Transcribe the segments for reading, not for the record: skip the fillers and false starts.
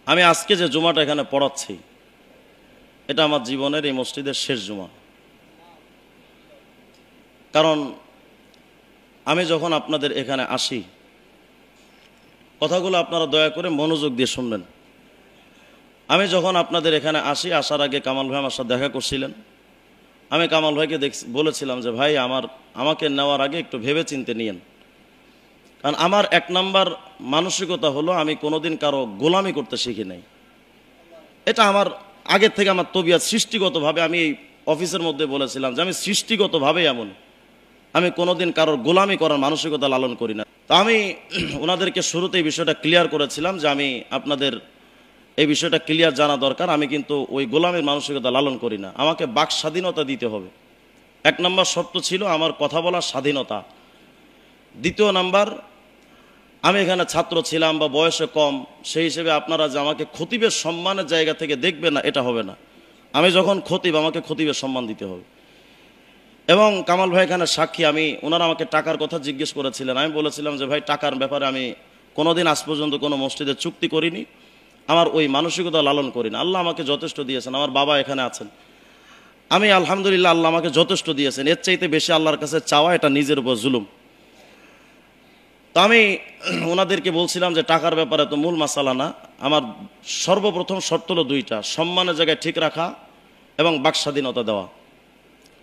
আমি আজকে যে জুমাটা এখানে পড়াচ্ছি এটা আমার জীবনের এই মসজিদের শেষ জুমা। কারণ আমি যখন আপনাদের এখানে আসি, কথাগুলো আপনারা দয়া করে মনোযোগ দিয়ে শুনবেন। আমি যখন আপনাদের এখানে আসি, আসার আগে কামাল ভাই আমার সাথে দেখা করছিলেন। আমি কামাল ভাইকে বলেছিলাম যে ভাই আমাকে নেওয়ার আগে একটু ভেবে চিন্তে নিয়েন। কারণ আমার এক নাম্বার মানসিকতা হলো আমি কোনোদিন কারো গোলামি করতে শিখি নাই। এটা আমার আগের থেকে আমার তবিয়ত, সৃষ্টিগতভাবে আমি এই অফিসের মধ্যে বলেছিলাম যে আমি সৃষ্টিগতভাবে এমন, আমি কোনোদিন কারোর গোলামি করার মানসিকতা লালন করি না। তা আমি ওনাদেরকে শুরুতে এই বিষয়টা ক্লিয়ার করেছিলাম যে আমি আপনাদের এই বিষয়টা ক্লিয়ার জানা দরকার, আমি কিন্তু ওই গোলামের মানসিকতা লালন করি না। আমাকে বাক স্বাধীনতা দিতে হবে। এক নাম্বার শর্ত ছিল আমার কথা বলার স্বাধীনতা। দ্বিতীয় নাম্বার, আমি এখানে ছাত্র ছিলাম বা বয়সে কম, সেই হিসেবে আপনারা যে আমাকে খতিবের সম্মানের জায়গা থেকে দেখবেন না, এটা হবে না। আমি যখন খতিব, আমাকে খতিবের সম্মান দিতে হবে। এবং কামাল ভাই এখানে সাক্ষী, ওনারা আমাকে টাকার কথা জিজ্ঞেস করেছিলেন। আমি বলেছিলাম যে ভাই টাকার ব্যাপারে আমি কোনোদিন আজ পর্যন্ত কোনো মসজিদে চুক্তি করিনি, আমার ওই মানসিকতা লালন করি না। আল্লাহ আমাকে যথেষ্ট দিয়েছেন, আমার বাবা এখানে আছেন, আমি আলহামদুলিল্লাহ, আল্লাহ আমাকে যথেষ্ট দিয়েছেন। এর চাইতে বেশি আল্লাহর কাছে চাওয়া এটা নিজের উপর জুলুম। তো আমি ওনাদেরকে বলছিলাম যে টাকার ব্যাপারে তো মূল মাসালা না, আমার সর্বপ্রথম শর্ত হলো দুইটা: সম্মানের জায়গায় ঠিক রাখা এবং বাক স্বাধীনতা দেওয়া।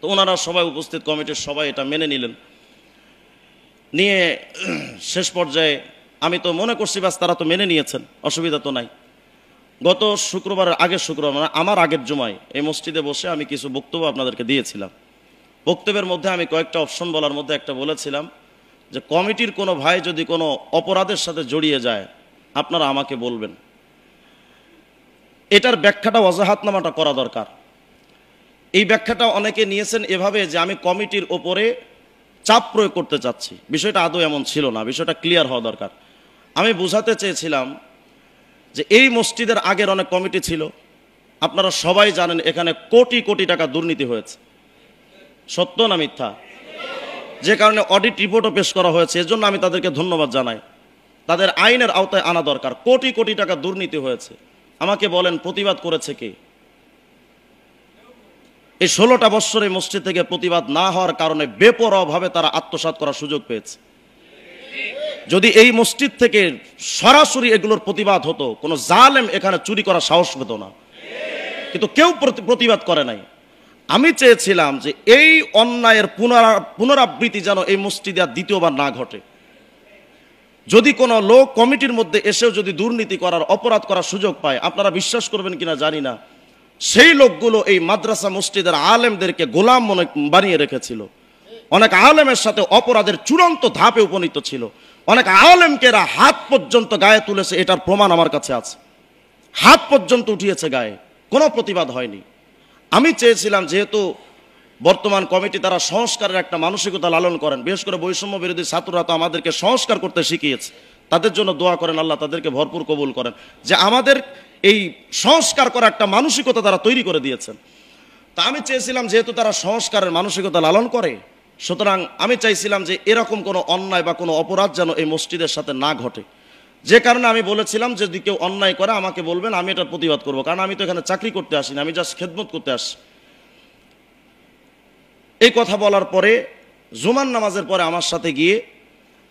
তো ওনারা সবাই, উপস্থিত কমিটির সবাই এটা মেনে নিলেন। নিয়ে শেষ পর্যায়ে আমি তো মনে করছি বাস তারা তো মেনে নিয়েছেন, অসুবিধা তো নাই। গত শুক্রবারের আগের শুক্রবার, মানে আমার আগের জুমায় এই মসজিদে বসে আমি কিছু বক্তব্য আপনাদেরকে দিয়েছিলাম। বক্তব্যের মধ্যে আমি কয়েকটা অপশন বলার মধ্যে একটা বলেছিলাম যে কমিটির কোনো ভাই যদি কোনো অপরাধের সাথে জড়িয়ে যায় আপনারা আমাকে বলবেন। এটার ব্যাখ্যাটা, ওয়াজাহাতনামাটা করা দরকার। এই ব্যাখ্যাটা অনেকে নিয়েছেন এভাবে যে আমি কমিটির ওপরে চাপ প্রয়োগ করতে চাচ্ছি। বিষয়টা আদৌ এমন ছিল না, বিষয়টা ক্লিয়ার হওয়া দরকার। আমি বোঝাতে চেয়েছিলাম যে এই মসজিদের আগের অনেক কমিটি ছিল, আপনারা সবাই জানেন এখানে কোটি কোটি টাকা দুর্নীতি হয়েছে। সত্য না মিথ্যা? যে কারণে অডিট রিপোর্টও পেশ করা হয়েছে। এজন্য আমি তাদেরকে ধন্যবাদ জানাই। তাদের আইনের আওতায় আনা দরকার। কোটি কোটি টাকা দুর্নীতি হয়েছে। আমাকে বলেন প্রতিবাদ করেছে কে? এই 16টা বৎসর এই মসজিদ থেকে প্রতিবাদ না হওয়ার কারণে বেপরোয়াভাবে তারা আত্মসাৎ করার সুযোগ পেয়েছে। যদি এই মসজিদ থেকে সরাসরি এগুলোর প্রতিবাদ হতো, কোনো জালেম এখানে চুরি করার সাহস পেত না। কিন্তু কেউ প্রতিবাদ করে নাই। আমি চেয়েছিলাম যে এই অন্যায়ের পুনরাবৃত্তি যেন এই মসজিদে আর দ্বিতীয়বার না ঘটে। যদি কোনো লোক কমিটির মধ্যে এসেও যদি দুর্নীতি করার, অপরাধ করার সুযোগ পায়, আপনারা বিশ্বাস করবেন কিনা জানি না, সেই লোকগুলো এই মাদ্রাসা মসজিদের আলেমদেরকে গোলাম মনে বানিয়ে রেখেছিল। অনেক আলেমের সাথে অপরাধের চূড়ান্ত ধাপে উপনীত ছিল। অনেক আলেমকে এরা হাত পর্যন্ত গায়ে তুলেছে, এটার প্রমাণ আমার কাছে আছে। হাত পর্যন্ত উঠিয়েছে গায়ে, কোনো প্রতিবাদ হয়নি। আমি চেয়েছিলাম যেহেতু বর্তমান কমিটি তারা সংস্কারের একটা মানসিকতা লালন করেন, বিশেষ করে বৈষম্য বিরোধী ছাত্ররা তো আমাদেরকে সংস্কার করতে শিখিয়েছে, তাদের জন্য দোয়া করেন আল্লাহ তাদেরকে ভরপুর কবুল করেন, যে আমাদের এই সংস্কার করা একটা মানসিকতা তারা তৈরি করে দিয়েছেন। তা আমি চেয়েছিলাম যেহেতু তারা সংস্কারের মানসিকতা লালন করে, সুতরাং আমি চাইছিলাম যে এরকম কোনো অন্যায় বা কোনো অপরাধ যেন এই মসজিদের সাথে না ঘটে। যে কারণে আমি বলেছিলাম যে যদি কেউ অন্যায় করে আমাকে বলবেন, আমি এটার প্রতিবাদ করবো। কারণ আমি তো এখানে চাকরি করতে আসি না, আমি জাস্ট খেদমত করতে আসি। এই কথা বলার পরে জুমার নামাজের পরে আমার সাথে গিয়ে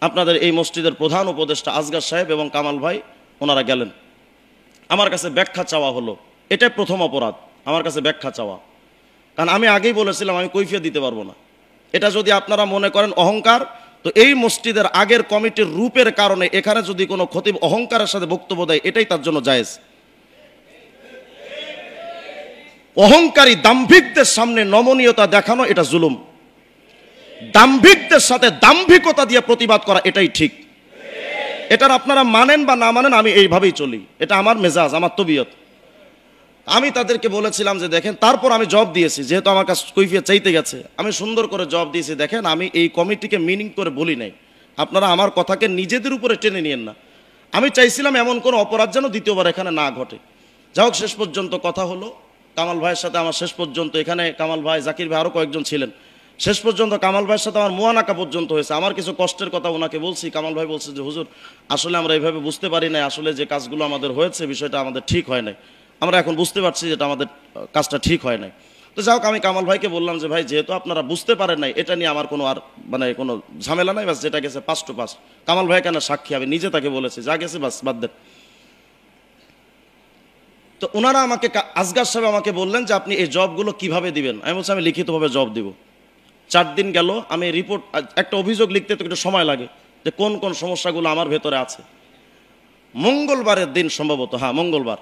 আপনাদের এই মসজিদের প্রধান উপদেষ্টা আসগার সাহেব এবং কামাল ভাই ওনারা গেলেন। আমার কাছে ব্যাখ্যা চাওয়া হলো। এটাই প্রথম অপরাধ, আমার কাছে ব্যাখ্যা চাওয়া। কারণ আমি আগেই বলেছিলাম আমি কৈফিয়ত দিতে পারবো না। এটা যদি আপনারা মনে করেন অহংকার, তো এই মসজিদের আগের কমিটির রূপের কারণে এখানে যদি কোনো খতিব অহংকারের সাথে বক্তব্য দেয়, এটাই তার জন্য জায়েজ। অহংকারী দাম্ভিকদের সামনে নমনীয়তা দেখানো এটা জুলুম। দাম্ভিকদের সাথে দাম্ভিকতা দিয়ে প্রতিবাদ করা এটাই ঠিক। এটার আপনারা মানেন বা না মানেন, আমি এইভাবেই চলি, এটা আমার মেজাজ, আমার তবিয়ত। আমি তাদেরকে বলেছিলাম যে দেখেন, তারপর আমি জবাব দিয়েছি, যেহেতু আমার কাছে কৈফিয়ত চাইতে গেছে, আমি সুন্দর করে জবাব দিয়েছি, দেখেন আমি এই কমিটিকে মিনিং করে বলি নাই, আপনারা আমার কথাকে নিজেদের উপরে টেনে নিয়েন না। আমি চাইছিলাম এমন কোনো অপরাধ যেন দ্বিতীয়বার এখানে না ঘটে। যাই হোক, শেষ পর্যন্ত কথা হলো কামাল ভাইয়ের সাথে আমার, শেষ পর্যন্ত এখানে কামাল ভাই, জাকির ভাই, আরও কয়েকজন ছিলেন, শেষ পর্যন্ত কামাল ভাইয়ের সাথে আমার মুয়ানাকা পর্যন্ত হয়েছে। আমার কিছু কষ্টের কথা ওনাকে বলছি, কামাল ভাই বলছে যে হুজুর আসলে আমরা এইভাবে বুঝতে পারি নাই, আসলে যে কাজগুলো আমাদের হয়েছে বিষয়টা আমাদের ঠিক হয় নাই, আমরা এখন বুঝতে পারছি যেটা আমাদের কাজটা ঠিক হয় নাই। তো যাই হোক, আমি কামাল ভাইকে বললাম যে ভাই যেহেতু আপনারা বুঝতে পারেন নাই, এটা নিয়ে আমার কোনো আর মানে কোনো ঝামেলা নাই, বাস যেটা গেছে 5 to 5। কামাল ভাই কেন সাক্ষী, আমি নিজে তাকে বলেছি যা গেছে বাস বাদ দেন। তো ওনারা আমাকে আসগার সাহেব আমাকে বললেন যে আপনি এই জবগুলো কিভাবে দিবেন। আমি বলছি আমি লিখিতভাবে জব দিব। 4 দিন গেল, আমি রিপোর্ট, একটা অভিযোগ লিখতে তো একটু সময় লাগে যে কোন কোন সমস্যাগুলো আমার ভেতরে আছে। মঙ্গলবারের দিন সম্ভবত, হ্যাঁ মঙ্গলবার,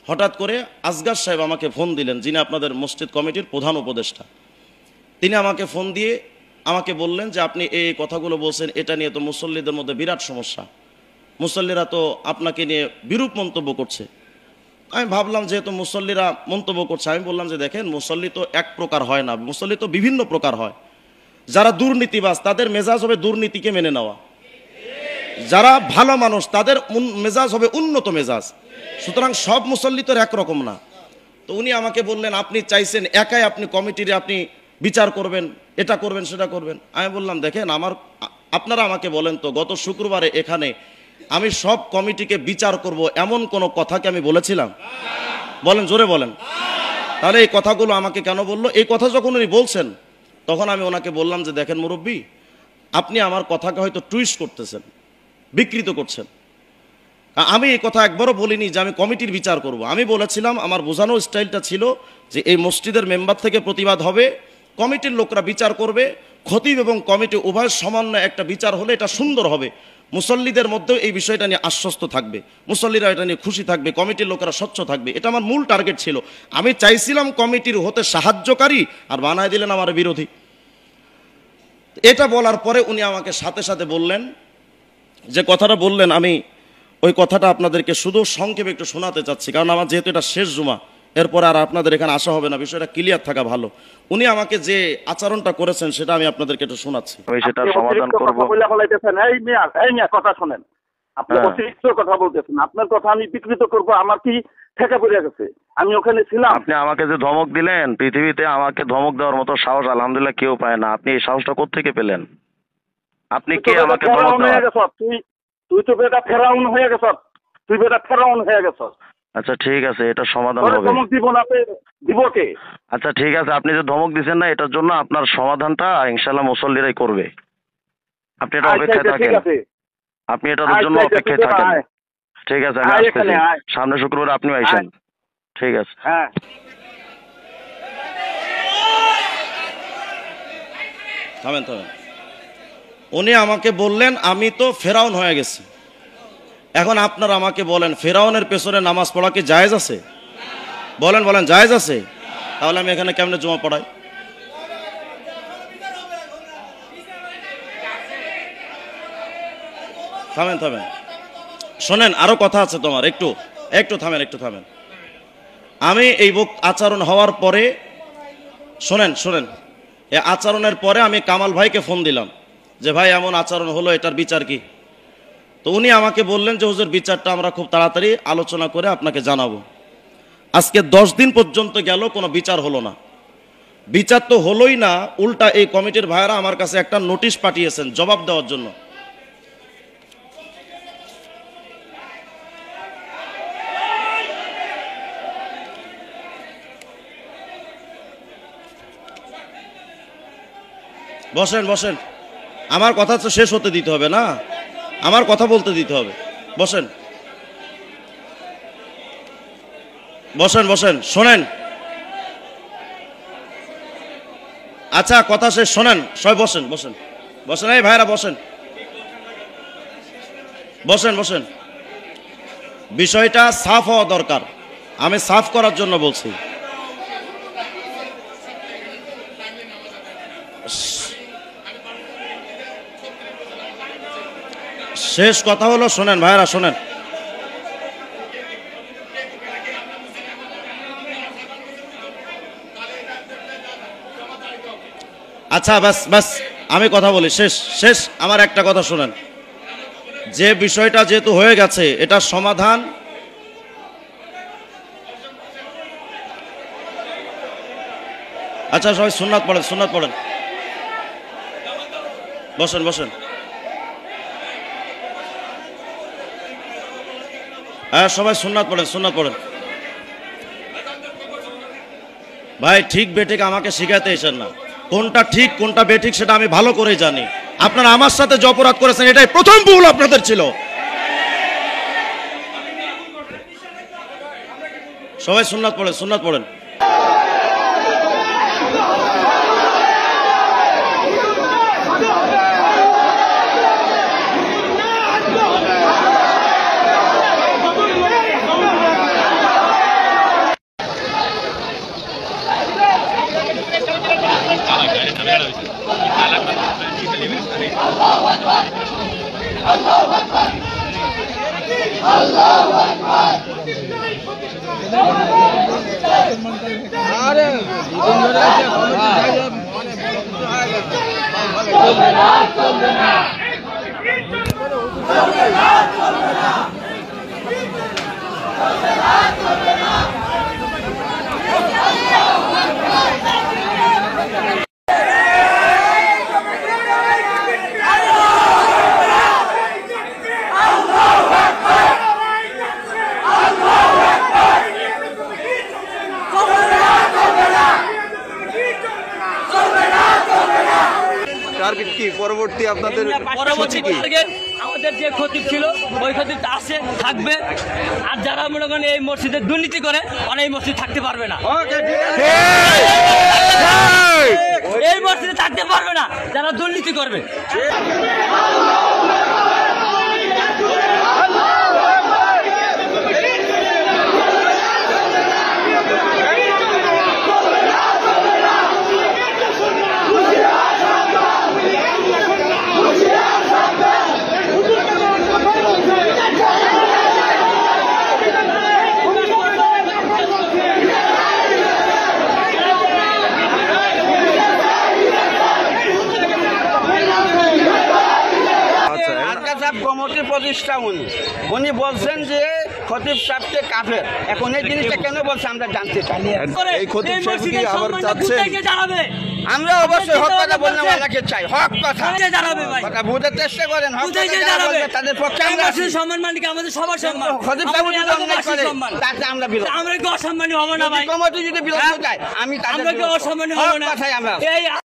হঠাৎ করে আসগার সাহেব আমাকে ফোন দিলেন, যিনি আপনাদের মসজিদ কমিটির প্রধান উপদেষ্টা। তিনি আমাকে ফোন দিয়ে আমাকে বললেন যে আপনি এই কথাগুলো বলছেন, এটা নিয়ে তো মুসল্লিদের মধ্যে বিরাট সমস্যা, মুসল্লিরা তো আপনাকে নিয়ে বিরূপ মন্তব্য করছে। আমি ভাবলাম যেহেতু মুসল্লিরা মন্তব্য করছে, আমি বললাম যে দেখেন মুসল্লি তো এক প্রকার হয় না, মুসল্লি তো বিভিন্ন প্রকার হয়। যারা দুর্নীতিবাজ তাদের মেজাজ হবে দুর্নীতিকে মেনে নেওয়া, যারা ভালো মানুষ তাদের মেজাজ হবে উন্নত মেজাজ। সুতরাং সব মুসল্লি তো একরকম না। তো উনি আমাকে বললেন আপনি চাইছেন একাই আপনি কমিটির আপনি বিচার করবেন, এটা করবেন সেটা করবেন। আমি বললাম দেখেন আপনারা আমাকে বলেন তো গত শুক্রবারে এখানে আমি সব কমিটিকে বিচার করব এমন কোন কথা কি আমি বলেছিলাম? বলেন, জোরে বলেন। তাহলে এই কথাগুলো আমাকে কেন বললো? এই কথা যখন উনি বলছেন তখন আমি ওনাকে বললাম যে দেখেন মুরব্বী, আপনি আমার কথাকে হয়তো টুইস্ট করতেছেন, বিকৃত করছেন। আমি এই কথা একবারও বলিনি যে আমি কমিটির বিচার করব। আমি বলেছিলাম, আমার বোঝানোর স্টাইলটা ছিল যে এই মসজিদের মেম্বার থেকে প্রতিবাদ হবে, কমিটির লোকরা বিচার করবে, খতিব এবং কমিটি উভয় সমন্বয়ে একটা বিচার হলে এটা সুন্দর হবে, মুসল্লিদের মধ্যেও এই বিষয়টা নিয়ে আশ্বস্ত থাকবে, মুসল্লিরা এটা নিয়ে খুশি থাকবে, কমিটির লোকেরা স্বচ্ছ থাকবে। এটা আমার মূল টার্গেট ছিল। আমি চাইছিলাম কমিটির হতে সাহায্যকারী, আর বানায় দিলেন আমার বিরোধী। এটা বলার পরে উনি আমাকে সাথে সাথে বললেন, যে কথাটা বললেন আমি ওই কথাটা আপনাদেরকে শুধু সংক্ষেপে একটু শোনাতে চাচ্ছি, কারণ আমার যেহেতু এটা শেষ জুমা, এরপরে আর আপনাদের এখানে আসা হবে না, বিষয়টা ক্লিয়ার থাকা ভালো। উনি আমাকে যে আচরণটা করেছেন সেটা আমি আপনাদেরকে একটু শোনাচ্ছি, আমি সেটা সমাধান করব। এই মিয়া কথা শুনেন, আপনি অতিরিক্ত কথা বলতেছেন, আপনার কথা আমি বিকৃত করব, আমার কি ঠেকা পড়ে গেছে? আমি ওখানে ছিলাম। আপনি আমাকে যে ধমক দিলেন, পৃথিবীতে আমাকে ধমক দেওয়ার মতো সাহস আলহামদুলিল্লাহ কেউ পায় না। আপনি এই সাহসটা কোত্থেকে পেলেন? আপনি কে আমাকে ধমক দেওয়ার? তুই তো বেটা ফেরাউন হয়ে গেছ, তুই বেটা ফেরাউন হয়ে গেছ। আচ্ছা ঠিক আছে, এটা সমাধান হবে। ধমক দিব না, দিব কে? আচ্ছা ঠিক আছে, আপনি যে ধমক দিচ্ছেন না এটার জন্য আপনার সমাধানটা ইনশাআল্লাহ মুসল্লিরাই করবে। আপনি এটা অপেক্ষায় থাকেন, আপনি এটার জন্য অপেক্ষায় থাকেন। ঠিক আছে, আমি আসতেছি সামনে শুক্রবার, আপনিও আইসেন। ঠিক আছে। হ্যাঁ, থামেন থামেন। উনি আমাকে বললেন আমি তো ফেরাউন হয়ে গেছি। এখন আপনারা আমাকে বলেন, ফেরাউনের পেছনে নামাজ পড়া কি জায়েজ আছে? বলেন বলেন, জায়েজ আছে? তাহলে আমি এখানে কেমনে জমা পড়াই? থামেন থামেন, শোনেন, আরো কথা আছে তোমার, একটু একটু থামেন, একটু থামেন। আমি এই আচরণ হওয়ার পরে, শোনেন শোনেন, এই আচরণের পরে আমি কামাল ভাইকে ফোন দিলাম যে ভাই এমন আচরণ হলো, এটার বিচার কি? তো উনি আমাকে বললেন যে হুজুর বিচারটা আমরা খুব তাড়াতাড়ি আলোচনা করে আপনাকে জানাবো। আজকে 10 দিন পর্যন্ত গেল, কোনো বিচার হলো না। বিচার তো হলোই না, উল্টা এই কমিটির ভাইয়েরা আমার কাছে একটা নোটিশ পাঠিয়েছেন জবাব দেওয়ার জন্য। বসেন বসেন, আমার কথা তো শেষ হতে দিতে হবে না, আমার কথা বলতে দিতে হবে। বসেন বসেন বসেন, শোনেন। আচ্ছা কথা শেষ, শোনেন সবাই বসেন বসেন বসেন, এই ভাইরা বসেন বসেন বসেন। বিষয়টা সাফ হওয়া দরকার, আমি সাফ করার জন্য বলছি। শেষ কথা হলো, শোনেন ভাইরা শোনেন। আচ্ছা ব্যাস ব্যাস, আমি কথা বলি, শেষ শেষ। আমার একটা কথা শোনেন, যে বিষয়টা যেহেতু হয়ে গেছে এটা সমাধান, আচ্ছা সবাই সুন্নাত পড়েন, সুন্নাত পড়েন। বসেন বসেন। হ্যাঁ সবাই সুন্নাত পড়েন, সুন্নাত পড়েন। ভাই ঠিক বেঠিক আমাকে শিখাতে এসেন না, কোনটা ঠিক কোনটা বেঠিক সেটা আমি ভালো করেই জানি। আপনারা আমার সাথে যে অপরাধ করেছেন এটাই প্রথম ভুল আপনাদের ছিল। সবাই সুন্নাত পড়েন, সুন্নাত পড়েন। পরবর্তী আপনাদের পরবর্তী টার্গেট আমাদের যে খতিব ছিল ওই খতিব আসে থাকবে, আর যারা মনে করেন এই মসজিদে দুর্নীতি করে মানে এই মসজিদ থাকতে পারবে না, এই মসজিদে থাকতে পারবে না যারা দুর্নীতি করবে। কমিটির প্রতিষ্ঠা উনি বলছেন যে খতিব সাহেবকে কাফের। এখন এই জিনিসটা কেন বলছে আমরা জানতে চাই। এই খতিব সাহেব কি আবার চাচ্ছেন? আমরা অবশ্যই হক কথা বললে ওনাকে চাই, হক কথা কথা বুঝতে চেষ্টা করেন। হক কথা বলবে তাদের পক্ষে আমরা সম্মান মানিক আমাদের সবার সম্মান। খতিব সাহেব যদি অন্যায় করে তাতে আমরা বিরোধ, আমরা কি অসম্মানী হব না ভাই? কমিটি যদি বিরোধ যায় আমি তাদের আমরা কি অসম্মানী হব না? কথাই আমরা